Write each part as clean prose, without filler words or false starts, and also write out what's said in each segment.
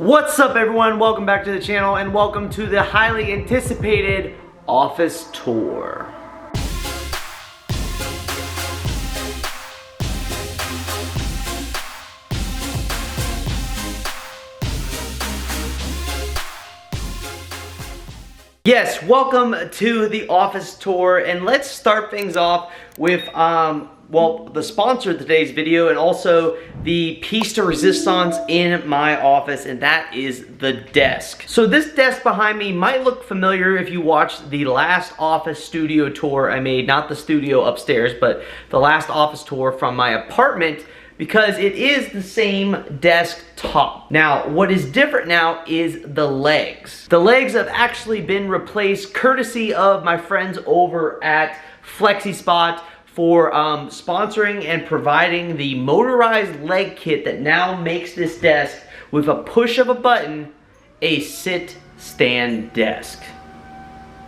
What's up everyone, welcome back to the channel and welcome to the highly anticipated office tour. Yes, welcome to the office tour, and let's start things off with well, the sponsor of today's video and also the piece de resistance in my office, and that is the desk. So this desk behind me might look familiar if you watched the last office studio tour I made, not the studio upstairs, but the last office tour from my apartment, because it is the same desk top. Now, what is different now is the legs. The legs have actually been replaced courtesy of my friends over at FlexiSpot for sponsoring and providing the motorized leg kit that now makes this desk, with a push of a button, a sit-stand desk.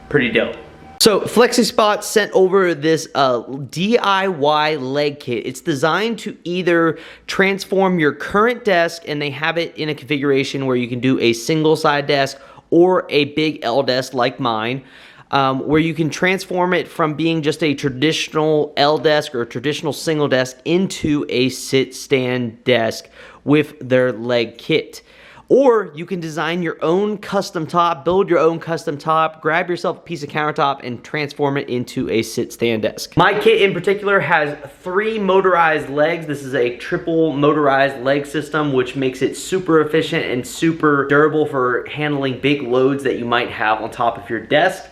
Pretty dope. So FlexiSpot sent over this DIY leg kit. It's designed to either transform your current desk, and they have it in a configuration where you can do a single side desk or a big L desk like mine, where you can transform it from being just a traditional L desk or a traditional single desk into a sit-stand desk with their leg kit. Or you can design your own custom top, build your own custom top, grab yourself a piece of countertop and transform it into a sit-stand desk. My kit in particular has 3 motorized legs. This is a triple motorized leg system, which makes it super efficient and super durable for handling big loads that you might have on top of your desk.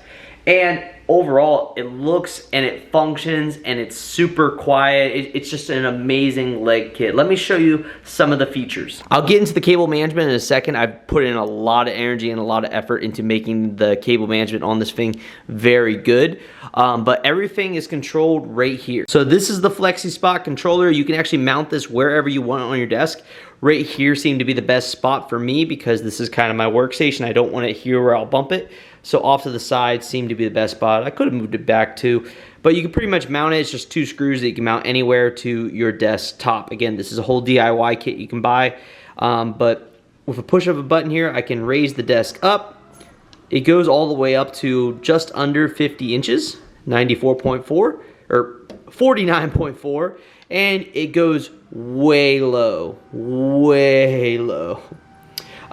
And overall, it looks and it functions and it's super quiet. It's just an amazing leg kit. Let me show you some of the features. I'll get into the cable management in a second. I've put in a lot of energy and a lot of effort into making the cable management on this thing very good. But everything is controlled right here. So this is the FlexiSpot controller. You can actually mount this wherever you want on your desk. Right here seemed to be the best spot for me because this is kind of my workstation. I don't want it here where I'll bump it. So off to the side seemed to be the best spot. I could have moved it back too, but you can pretty much mount it. It's just 2 screws that you can mount anywhere to your desktop. Again, this is a whole DIY kit you can buy, but with a push of a button here, I can raise the desk up. It goes all the way up to just under 50 inches, 94.4 or 49.4, and it goes way low, way low.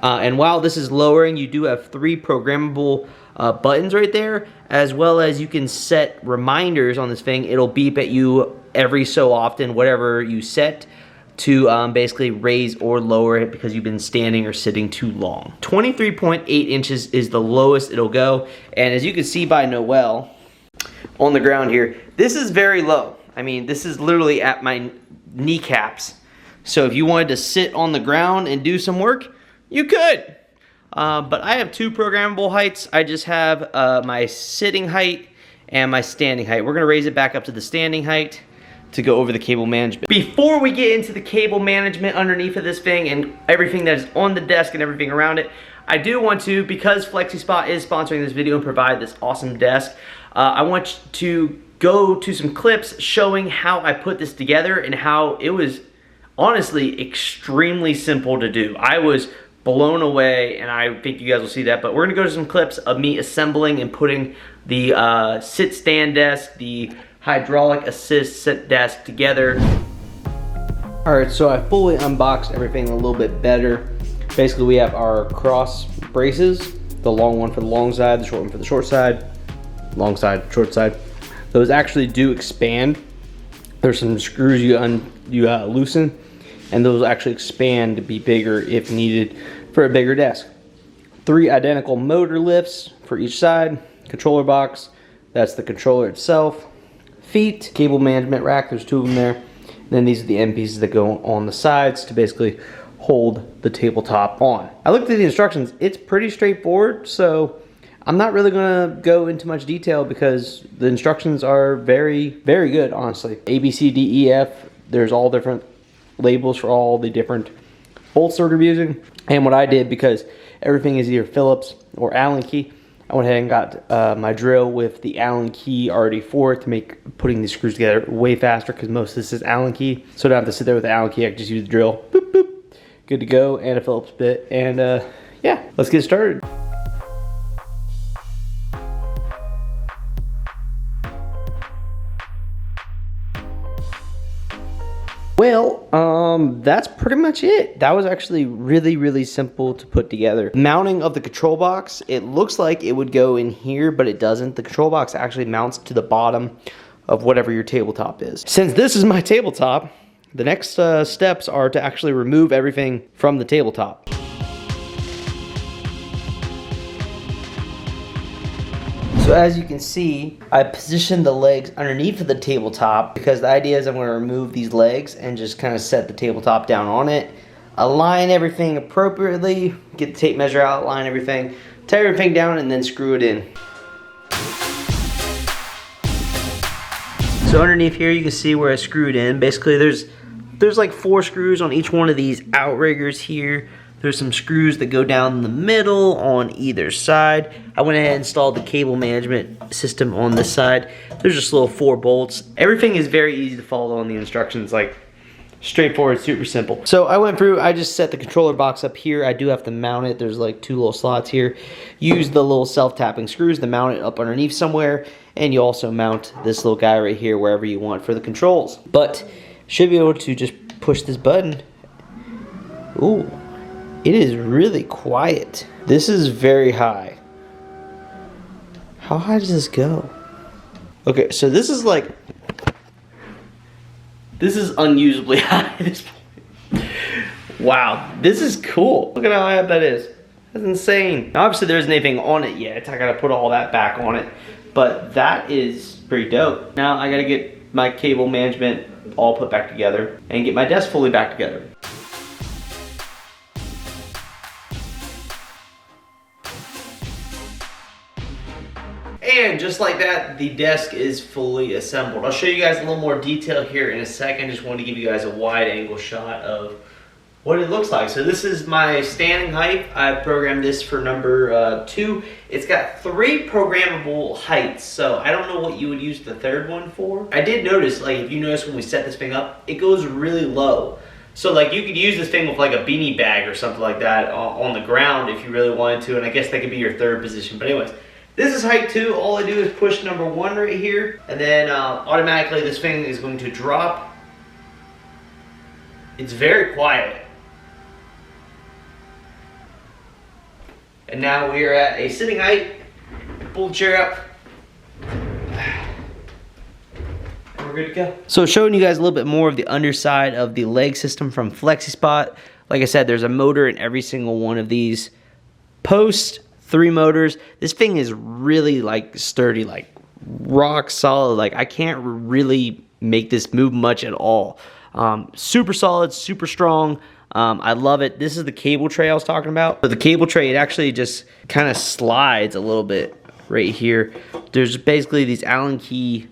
And while this is lowering, you do have 3 programmable buttons right there, as well as you can set reminders on this thing. It'll beep at you every so often, whatever you set, to basically raise or lower it because you've been standing or sitting too long. 23.8 inches is the lowest it'll go, and as you can see by Noel on the ground here, this is very low. I mean, this is literally at my kneecaps. So if you wanted to sit on the ground and do some work, you could. But I have 2 programmable heights. I just have my sitting height and my standing height. We're gonna raise it back up to the standing height to go over the cable management. Before we get into the cable management underneath of this thing and everything that is on the desk and everything around it, I do want to, because FlexiSpot is sponsoring this video and provide this awesome desk, I want to go to some clips showing how I put this together and how it was honestly extremely simple to do. I was blown away, and I think you guys will see that, but we're gonna go to some clips of me assembling and putting the sit-stand desk, the hydraulic assist sit desk together. All right, so I fully unboxed everything a little bit better. Basically, we have our cross braces, the long one for the long side, the short one for the short side, long side, short side. Those actually do expand. There's some screws you loosen, and those actually expand to be bigger if needed for a bigger desk. 3 identical motor lifts for each side, controller box, that's the controller itself, feet, cable management rack, there's 2 of them there. And then these are the end pieces that go on the sides to basically hold the tabletop on. I looked at the instructions, it's pretty straightforward, so I'm not really gonna go into much detail because the instructions are very, very good, honestly. A, B, C, D, E, F, there's all different labels for all the different bolts that we're using. And what I did, because everything is either Phillips or Allen key, I went ahead and got my drill with the Allen key already for it to make putting these screws together way faster, because most of this is Allen key. So I don't have to sit there with the Allen key, I can just use the drill, boop, boop, good to go, and a Phillips bit. And yeah, let's get started. Well, that's pretty much it. That was actually really simple to put together. Mounting of the control box, it looks like it would go in here, but it doesn't. The control box actually mounts to the bottom of whatever your tabletop is. Since this is my tabletop, the next steps are to actually remove everything from the tabletop. So as you can see, I positioned the legs underneath of the tabletop because the idea is I'm going to remove these legs and just kind of set the tabletop down on it, align everything appropriately, get the tape measure out, align everything, tear everything down, and then screw it in. So underneath here you can see where I screwed in. Basically there's like 4 screws on each one of these outriggers here. There's some screws that go down the middle on either side. I went ahead and installed the cable management system on this side. There's just little 4 bolts. Everything is very easy to follow on the instructions, like straightforward, super simple. So I went through, I just set the controller box up here. I do have to mount it. There's like 2 little slots here. Use the little self-tapping screws to mount it up underneath somewhere. And you also mount this little guy right here wherever you want for the controls. But should be able to just push this button. Ooh. It is really quiet. This is very high. How high does this go? Okay, so this is like, this is unusably high at this point. Wow, this is cool. Look at how high up that is. That's insane. Now, obviously there isn't anything on it yet. I gotta put all that back on it, but that is pretty dope. Now I gotta get my cable management all put back together and get my desk fully back together. And just like that, the desk is fully assembled. I'll show you guys a little more detail here in a second. Just wanted to give you guys a wide angle shot of what it looks like. So this is my standing height. I programmed this for number 2. It's got 3 programmable heights, so I don't know what you would use the 3rd one for. I did notice, like if you notice when we set this thing up, it goes really low. So like you could use this thing with like a beanie bag or something like that on the ground if you really wanted to, and I guess that could be your 3rd position. But anyways, this is height 2. All I do is push number 1 right here, and then automatically this thing is going to drop. It's very quiet. And now we are at a sitting height. Pull the chair up. And we're good to go. So showing you guys a little bit more of the underside of the leg system from FlexiSpot. Like I said, there's a motor in every single one of these posts. 3 motors. This thing is really like sturdy, like rock solid. Like I can't really make this move much at all. Super solid, super strong. I love it. This is the cable tray I was talking about. But the cable tray, it actually just kind of slides a little bit right here. There's basically these Allen key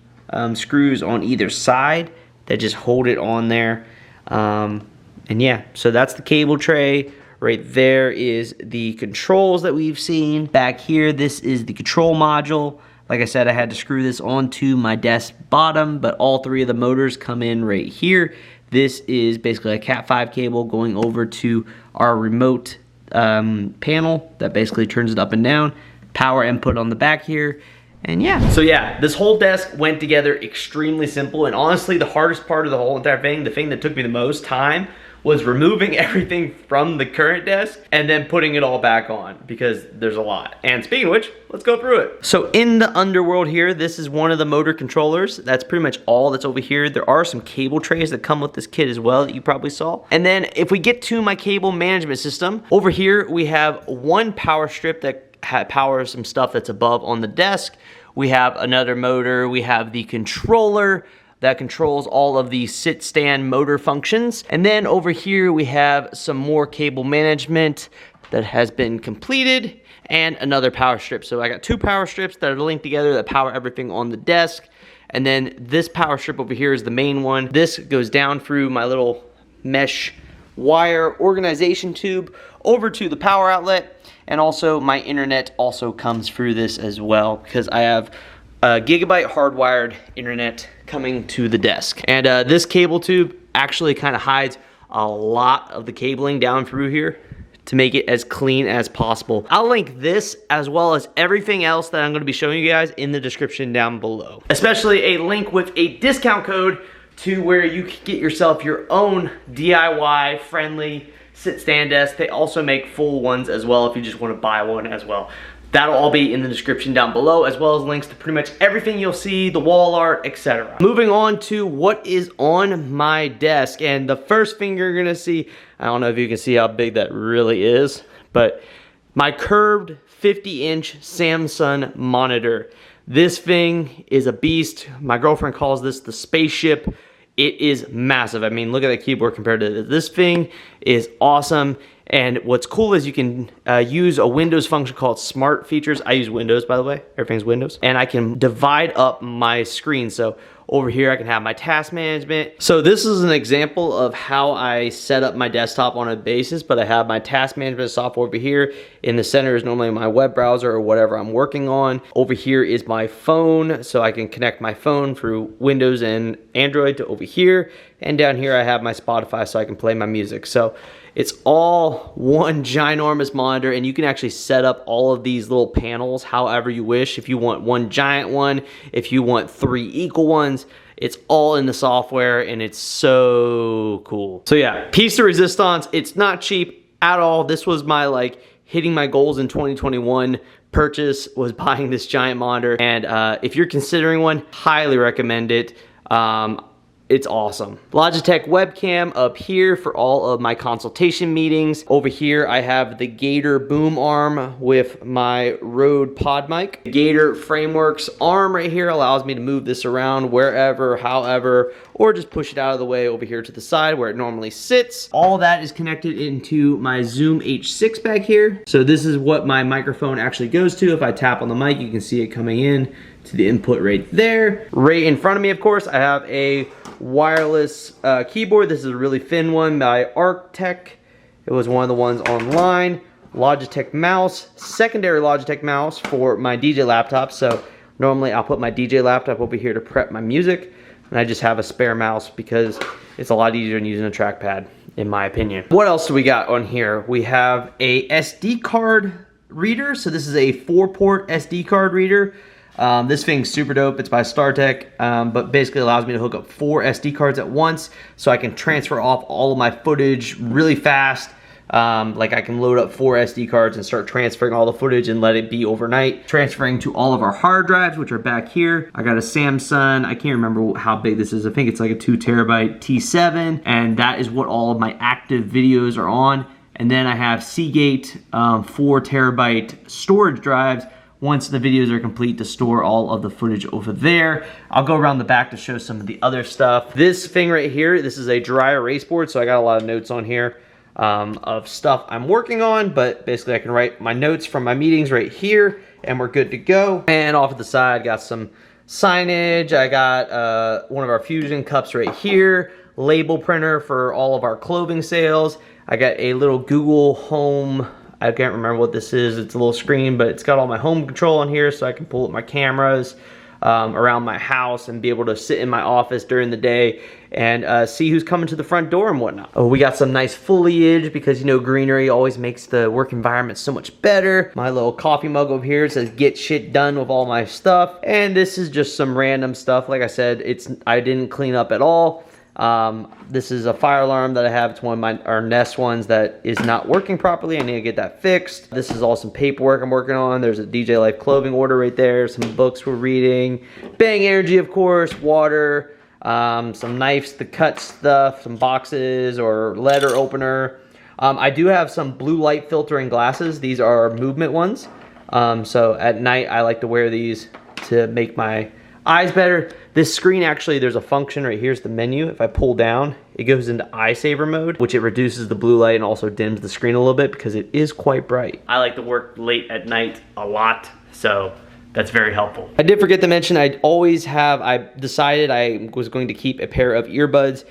screws on either side that just hold it on there. And yeah, so that's the cable tray. Right there is the controls that we've seen. Back here, this is the control module. Like I said, I had to screw this onto my desk bottom, but all 3 of the motors come in right here. This is basically a Cat 5 cable going over to our remote panel that basically turns it up and down. Power input on the back here. And yeah. So yeah, this whole desk went together extremely simple, and honestly the hardest part of the whole entire thing, the thing that took me the most time, was removing everything from the current desk and then putting it all back on, because there's a lot. And speaking of which, let's go through it. So in the underworld here, this is one of the motor controllers. That's pretty much all that's over here. There are some cable trays that come with this kit as well that you probably saw. And then if we get to my cable management system, over here we have 1 power strip that powers some stuff that's above on the desk. We have another motor, we have the controller that controls all of the sit-stand motor functions. And then over here we have some more cable management that has been completed, and another power strip. So I got 2 power strips that are linked together that power everything on the desk. And then this power strip over here is the main one. This goes down through my little mesh wire organization tube over to the power outlet. And also my internet also comes through this as well, because I have a gigabyte hardwired internet coming to the desk. And this cable tube actually kind of hides a lot of the cabling down through here to make it as clean as possible. I'll link this as well as everything else that I'm gonna be showing you guys in the description down below. Especially a link with a discount code to where you can get yourself your own DIY friendly sit-stand desk. They also make full ones as well if you just wanna buy one as well. That'll all be in the description down below, as well as links to pretty much everything you'll see, the wall art, etc. Moving on to what is on my desk, and the first thing you're gonna see, I don't know if you can see how big that really is, but my curved 50-inch Samsung monitor. This thing is a beast. My girlfriend calls this the spaceship. It is massive. I mean, look at that keyboard compared to this. This thing is awesome. And what's cool is you can use a Windows function called Smart Features. I use Windows, by the way. Everything's Windows. And I can divide up my screen. So over here, I can have my task management. So this is an example of how I set up my desktop on a basis, but I have my task management software over here. In the center is normally my web browser or whatever I'm working on. Over here is my phone, so I can connect my phone through Windows and Android to over here. And down here, I have my Spotify so I can play my music. So it's all one ginormous monitor, and you can actually set up all of these little panels however you wish. If you want one giant one, if you want 3 equal ones, it's all in the software, and it's so cool. So yeah, piece de resistance. It's not cheap at all. This was my hitting my goals in 2021 purchase, was buying this giant monitor. And if you're considering one, highly recommend it. It's awesome. Logitech webcam up here for all of my consultation meetings. Over here, I have the Gator boom arm with my Rode pod mic. Gator Frameworks arm right here allows me to move this around wherever, however, or just push it out of the way over here to the side where it normally sits. All that is connected into my Zoom H6 back here. So this is what my microphone actually goes to. If I tap on the mic, you can see it coming in to the input right there. Right in front of me, of course, I have a wireless keyboard. This is a really thin one by Arctech. It was one of the ones online. Logitech mouse, secondary Logitech mouse for my DJ laptop. So normally I'll put my DJ laptop over here to prep my music, and I just have a spare mouse because it's a lot easier than using a trackpad, in my opinion. What else do we got on here? We have a SD card reader. So this is a 4-port SD card reader. This thing's super dope. It's by StarTech, but basically allows me to hook up 4 SD cards at once, so I can transfer off all of my footage really fast. Like I can load up 4 SD cards and start transferring all the footage and let it be overnight. Transferring to all of our hard drives, which are back here. I got a Samsung, I can't remember how big this is. I think it's like a 2 terabyte T7, and that is what all of my active videos are on. And then I have Seagate 4 terabyte storage drives, once the videos are complete, to store all of the footage over there. I'll go around the back to show some of the other stuff. This thing right here, this is a dry erase board, so I got a lot of notes on here of stuff I'm working on, but basically I can write my notes from my meetings right here, and we're good to go. And off to the side, got some signage. I got one of our Fusion cups right here, label printer for all of our clothing sales. I got a little Google Home, I can't remember what this is. It's a little screen, but it's got all my home control on here, so I can pull up my cameras around my house and be able to sit in my office during the day and see who's coming to the front door and whatnot. Oh, we got some nice foliage because, you know, greenery always makes the work environment so much better. My little coffee mug over here says "Get shit done" with all my stuff. And this is just some random stuff. Like I said, I didn't clean up at all. This is a fire alarm that I have. It's one of our Nest ones that is not working properly. I need to get that fixed. This is all some paperwork I'm working on. There's a DJ Life clothing order right there. Some books we're reading. Bang Energy, of course. Water. Some knives to cut stuff. Some boxes or letter opener. I do have some blue light filtering glasses. These are movement ones. So at night I like to wear these to make my eyes better. This screen, actually, there's a function right here's the menu. If I pull down, it goes into eye saver mode, which it reduces the blue light and also dims the screen a little bit because it is quite bright. I like to work late at night a lot, so that's very helpful. I did forget to mention, I decided I was going to keep a pair of earbuds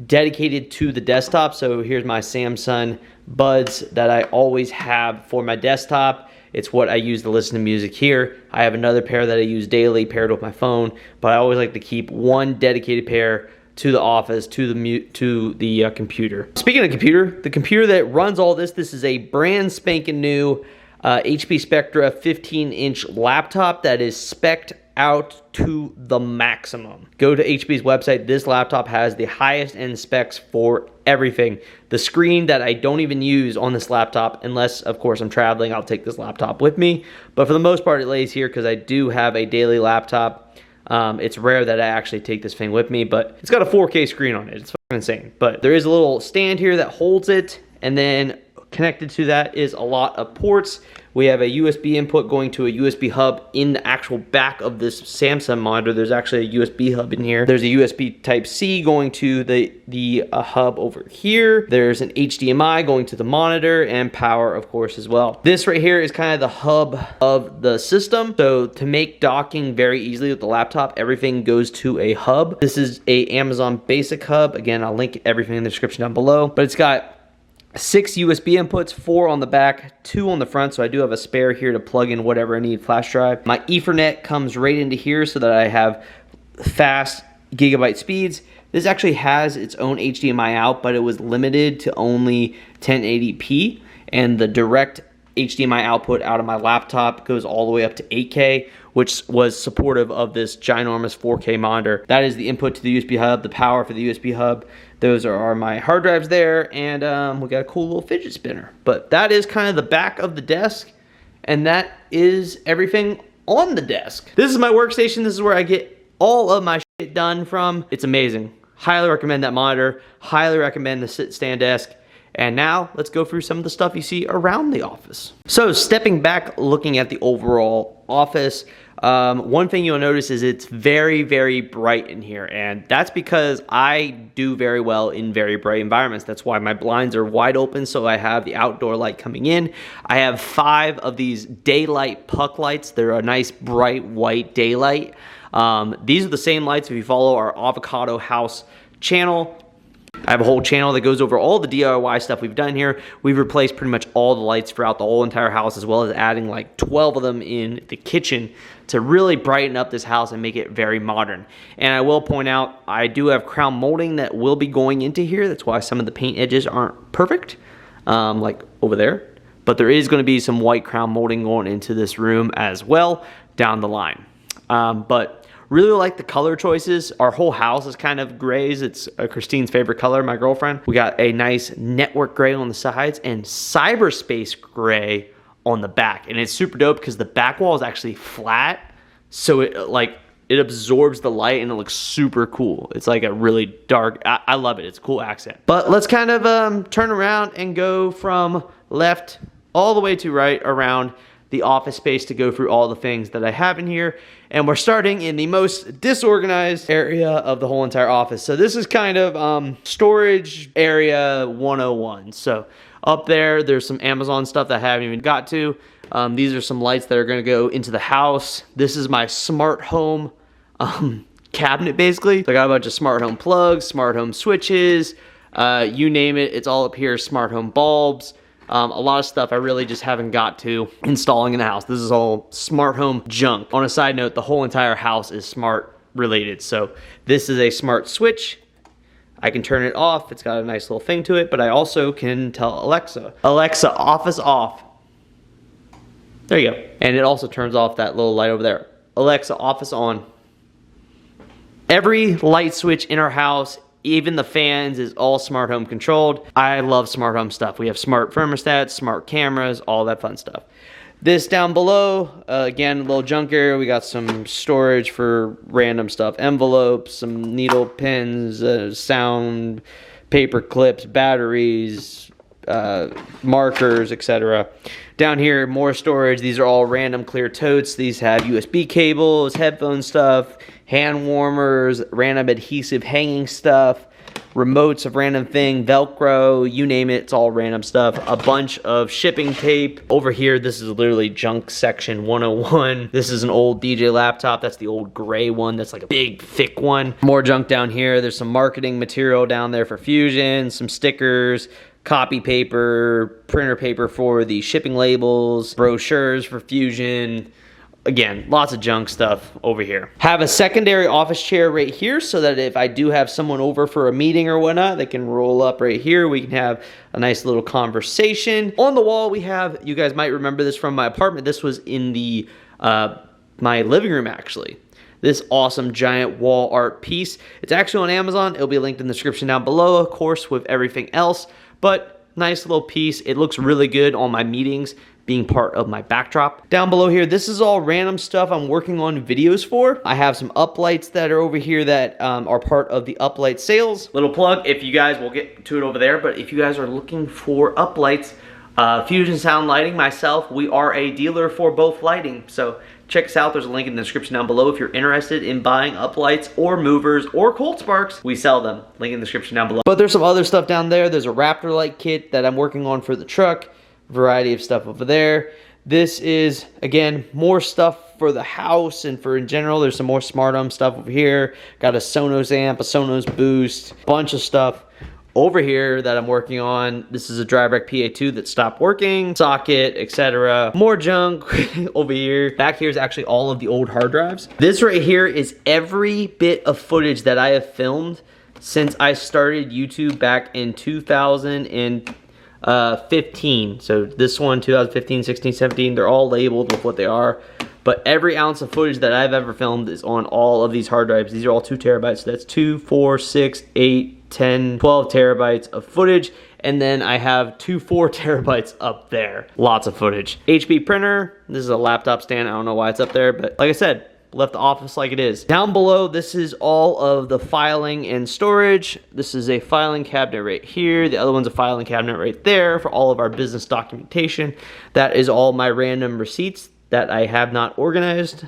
dedicated to the desktop. So here's my Samsung buds that I always have for my desktop. It's what I use to listen to music here. I have another pair that I use daily paired with my phone, but I always like to keep one dedicated pair to the office, to the computer. Speaking of computer, the computer that runs all this is a brand spanking new HP Spectra 15-inch laptop that is spec'd out to the maximum. Go to HP's website. This laptop has the highest end specs for everything. The screen that I don't even use on this laptop, unless of course I'm traveling, I'll take this laptop with me. But for the most part, it lays here because I do have a daily laptop. It's rare that I actually take this thing with me, but it's got a 4K screen on it. It's fucking insane. But there is a little stand here that holds it, and then connected to that is a lot of ports. We have a USB input going to a USB hub in the actual back of this Samsung monitor. There's actually a USB hub in here. There's a USB Type-C going to the hub over here. There's an HDMI going to the monitor, and power, of course, as well. This right here is kind of the hub of the system. So to make docking very easily with the laptop, everything goes to a hub. This is a Amazon Basic hub. Again, I'll link everything in the description down below. But it's got 6 USB inputs, 4 on the back, 2 on the front, so I do have a spare here to plug in whatever I need, flash drive. My Ethernet comes right into here so that I have fast gigabyte speeds. This actually has its own HDMI out, but it was limited to only 1080p, and the direct HDMI output out of my laptop goes all the way up to 8K, which was supportive of this ginormous 4K monitor. That is the input to the USB hub, the power for the USB hub. Those are my hard drives there, and we got a cool little fidget spinner. But that is kind of the back of the desk, and that is everything on the desk. This is my workstation. This is where I get all of my shit done from. It's amazing. Highly recommend that monitor. Highly recommend the sit-stand desk. And now let's go through some of the stuff you see around the office. So stepping back, looking at the overall office, one thing you'll notice is it's very, very bright in here. And that's because I do very well in very bright environments. That's why my blinds are wide open, so I have the outdoor light coming in. I have 5 of these daylight puck lights. They're a nice bright white daylight. These are the same lights if you follow our Avocado House channel. I have a whole channel that goes over all the DIY stuff we've done here. We've replaced pretty much all the lights throughout the whole entire house, as well as adding like 12 of them in the kitchen to really brighten up this house and make it very modern. And I will point out, I do have crown molding that will be going into here. That's why some of the paint edges aren't perfect, like over there. But there is going to be some white crown molding going into this room as well down the line. But really like the color choices. Our whole house is kind of grays. It's Christine's favorite color, my girlfriend. We got a nice network gray on the sides and cyberspace gray on the back. And it's super dope because the back wall is actually flat. So it absorbs the light and it looks super cool. It's like a really dark, I love it. It's a cool accent. But let's kind of turn around and go from left all the way to right around the office space to go through all the things that I have in here. And we're starting in the most disorganized area of the whole entire office. So this is kind of storage area 101. So up there's some Amazon stuff that I haven't even got to. These are some lights that are gonna go into the house. This is my smart home cabinet, basically. So I got a bunch of smart home plugs, smart home switches, you name it, it's all up here, smart home bulbs. A lot of stuff I really just haven't got to installing in the house. This is all smart home junk. On a side note, the whole entire house is smart related. So this is a smart switch. I can turn it off. It's got a nice little thing to it, but I also can tell Alexa, Alexa, office off. There you go. And it also turns off that little light over there. Alexa, office on. Every light switch in our house, even the fans, is all smart home controlled. I love smart home stuff. We have smart thermostats, smart cameras, all that fun stuff. This down below, again, a little junk area. We got some storage for random stuff. Envelopes, some needle pins, sound, paper clips, batteries, markers, etc. Down here, more storage. These are all random clear totes. These have USB cables, headphone stuff, hand warmers, random adhesive hanging stuff, remotes of random thing, Velcro, you name it, it's all random stuff. A bunch of shipping tape. Over here, this is literally junk section 101. This is an old DJ laptop. That's the old gray one. That's like a big, thick one. More junk down here. There's some marketing material down there for Fusion, some stickers, copy paper, printer paper for the shipping labels, brochures for Fusion, again, lots of junk stuff over here. Have a secondary office chair right here so that if I do have someone over for a meeting or whatnot, they can roll up right here. We can have a nice little conversation. On the wall, we have, you guys might remember this from my apartment. This was in the my living room, actually. This awesome giant wall art piece. It's actually on Amazon. It'll be linked in the description down below, of course, with everything else. But nice little piece. It looks really good on my meetings, being part of my backdrop. Down below here, this is all random stuff I'm working on videos for. I have some uplights that are over here that are part of the uplight sales. Little plug, if you guys, we'll get to it over there, but if you guys are looking for uplights, Fusion Sound Lighting, myself, we are a dealer for both lighting. So check us out. There's a link in the description down below if you're interested in buying uplights or movers or cold sparks. We sell them. Link in the description down below. But there's some other stuff down there. There's a Raptor light kit that I'm working on for the truck. Variety of stuff over there. This is, again, more stuff for the house and for in general. There's some more smart home stuff over here. Got a Sonos amp, a Sonos boost, bunch of stuff over here that I'm working on. This is a DriveRec PA2 that stopped working, socket, etc. More junk over here. Back here is actually all of the old hard drives. This right here is every bit of footage that I have filmed since I started YouTube back in 2015. So this one, 2015, 16, 17, they're all labeled with what they are. But every ounce of footage that I've ever filmed is on all of these hard drives. These are all 2 terabytes. So that's 2, 4, 6, 8, 10, 12 terabytes of footage. And then I have 2 4 terabytes up there. Lots of footage. HP printer. This is a laptop stand. I don't know why it's up there, but like I said, left the office like it is. Down below, this is all of the filing and storage. This is a filing cabinet right here. The other one's a filing cabinet right there for all of our business documentation. That is all my random receipts that I have not organized.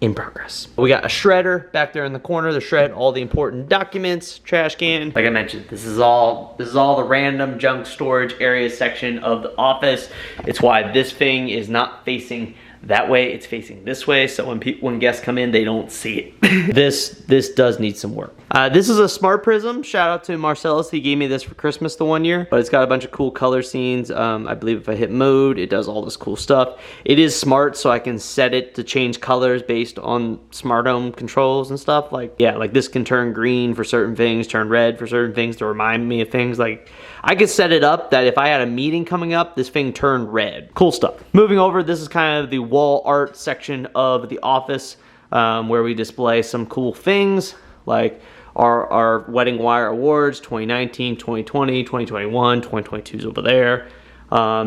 In progress. We got a shredder back there in the corner to shred all the important documents, trash can. Like I mentioned, this is all the random junk storage area section of the office. It's why this thing is not facing that way, it's facing this way, so when guests come in, they don't see it. This does need some work. This is a smart prism. Shout out to Marcellus, he gave me this for Christmas the one year, but it's got a bunch of cool color scenes. I believe if I hit mode, it does all this cool stuff. It is smart, so I can set it to change colors based on smart home controls and stuff. Like, yeah, like this can turn green for certain things, turn red for certain things to remind me of things. Like, I could set it up that if I had a meeting coming up, this thing turned red. Cool stuff. Moving over, this is kind of the wall art section of the office where we display some cool things like our Wedding Wire Awards 2019, 2020, 2021, 2022 is over there.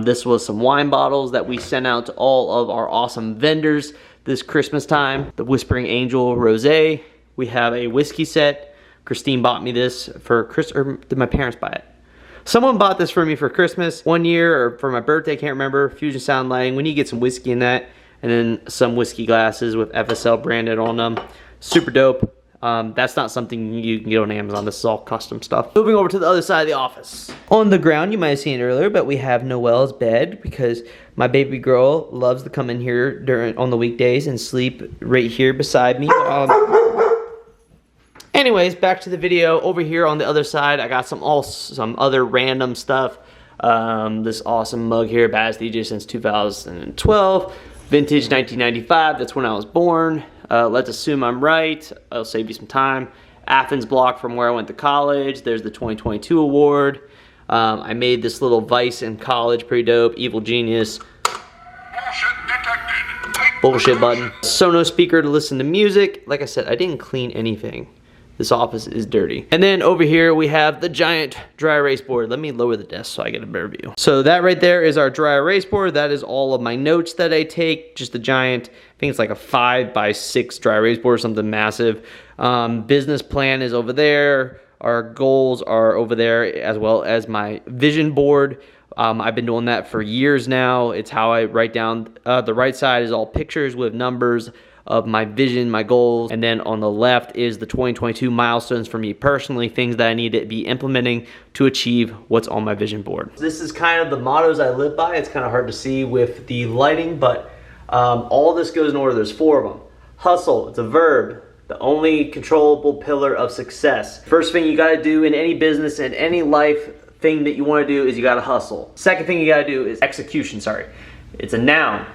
This was some wine bottles that we sent out to all of our awesome vendors this Christmas time. The Whispering Angel Rosé. We have a whiskey set. Christine bought me this for Christmas, or did my parents buy it? Someone bought this for me for Christmas one year or for my birthday, can't remember. Fusion Sound Lighting. We need to get some whiskey in that. And then some whiskey glasses with FSL branded on them. Super dope. That's not something you can get on Amazon. This is all custom stuff. Moving over to the other side of the office. On the ground, you might have seen it earlier, but we have Noelle's bed because my baby girl loves to come in here on the weekdays and sleep right here beside me. Anyways, back to the video. Over here on the other side, I got some other random stuff. This awesome mug here, Baz DJ since 2012. Vintage 1995, that's when I was born. Let's assume I'm right. I'll save you some time. Athens block from where I went to college. There's the 2022 award. I made this little Vice in college, pretty dope. Evil Genius. Bullshit button. Sonos speaker to listen to music. Like I said, I didn't clean anything. This office is dirty. And then over here we have the giant dry erase board. Let me lower the desk so I get a better view. So that right there is our dry erase board. That is all of my notes that I take. Just a giant, I think it's like a 5x6 dry erase board, something massive. Business plan is over there. Our goals are over there, as well as my vision board. I've been doing that for years now. It's how I write down. The right side is all pictures with numbers of my vision, my goals, and then on the left is the 2022 milestones for me personally, things that I need to be implementing to achieve what's on my vision board. This is kind of the mottos I live by. It's kind of hard to see with the lighting, but all this goes in order. There's 4 of them. Hustle, it's a verb. The only controllable pillar of success. First thing you gotta do in any business and any life thing that you wanna do is you gotta hustle. Second thing you gotta do is execution, It's a noun.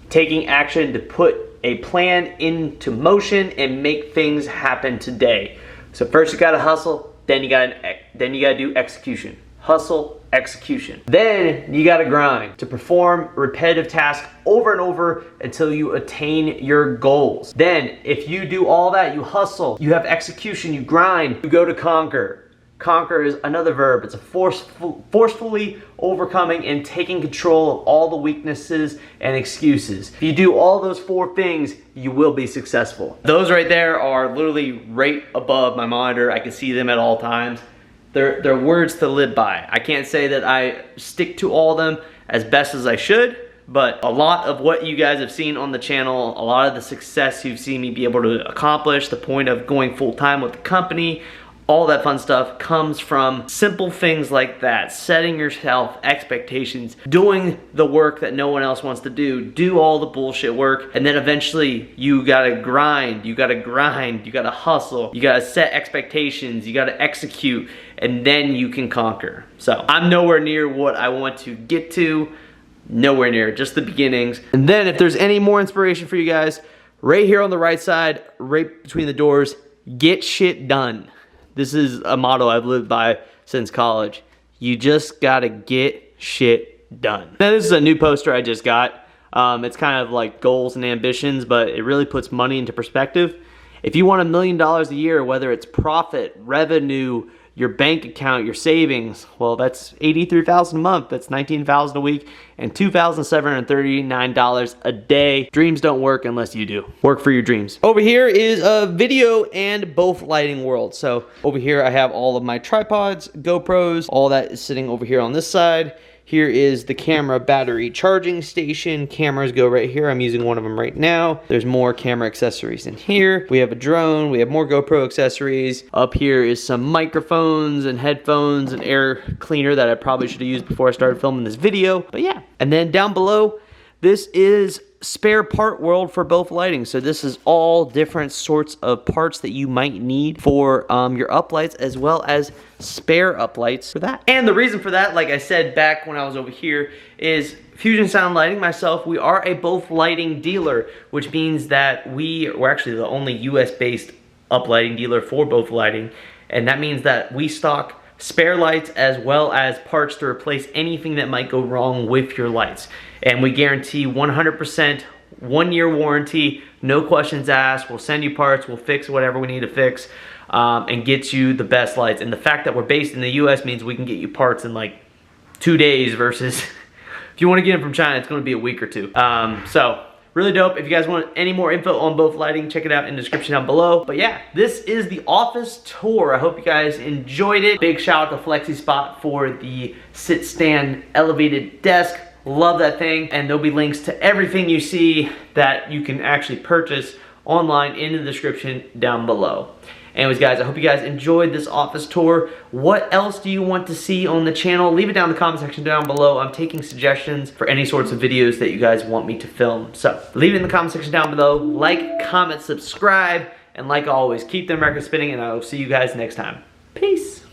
taking action to put a plan into motion and make things happen today. So first you gotta hustle, then you gotta do execution. Hustle, execution. Then you gotta grind to perform repetitive tasks over and over until you attain your goals. Then if you do all that, you hustle, you have execution, you grind, you go to conquer. Conquer is another verb. It's a forcefully overcoming and taking control of all the weaknesses and excuses. If you do all those 4 things, you will be successful. Those right there are literally right above my monitor. I can see them at all times. They're words to live by. I can't say that I stick to all of them as best as I should, but a lot of what you guys have seen on the channel, a lot of the success you've seen me be able to accomplish, the point of going full-time with the company, all that fun stuff comes from simple things like that. Setting yourself expectations, doing the work that no one else wants to do all the bullshit work, and then eventually you gotta grind, you gotta hustle, you gotta set expectations, you gotta execute, and then you can conquer. So I'm nowhere near what I want to get to, nowhere near, just the beginnings. And then if there's any more inspiration for you guys, right here on the right side, right between the doors, get shit done. This is a motto I've lived by since college. You just gotta get shit done. Now this is a new poster I just got. It's kind of like goals and ambitions, but it really puts money into perspective. If you want $1 million a year, whether it's profit, revenue, your bank account, your savings, well, that's $83,000 a month, that's $19,000 a week, and $2,739 a day. Dreams don't work unless you do. Work for your dreams. Over here is a video and both lighting world. So over here I have all of my tripods, GoPros, all that is sitting over here on this side. Here is the camera battery charging station. Cameras go right here. I'm using one of them right now. There's more camera accessories in here. We have a drone. We have more GoPro accessories. Up here is some microphones and headphones and air cleaner that I probably should have used before I started filming this video. But yeah. And then down below, this is spare part world for both lighting. So this is all different sorts of parts that you might need for your uplights, as well as spare uplights for that. And the reason for that, like I said back when I was over here, is Fusion Sound Lighting, myself, we are a both lighting dealer, which means that we're actually the only US based uplighting dealer for both lighting. And that means that we stock spare lights as well as parts to replace anything that might go wrong with your lights. And we guarantee 100% 1-year warranty, no questions asked. We'll send you parts, we'll fix whatever we need to fix, and get you the best lights. And the fact that we're based in the US means we can get you parts in like 2 days versus if you want to get them from China, it's going to be a week or 2. So really dope. If you guys want any more info on both lighting, check it out in the description down below. But yeah, this is the office tour. I hope you guys enjoyed it. Big shout out to FlexiSpot for the sit stand elevated desk. Love that thing. And there'll be links to everything you see that you can actually purchase online in the description down below. Anyways guys, I hope you guys enjoyed this office tour. What else do you want to see on the channel? Leave it down in the comment section down below. I'm taking suggestions for any sorts of videos that you guys want me to film. So leave it in the comment section down below. Like, comment, subscribe, and like always, keep them records spinning, and I will see you guys next time. Peace.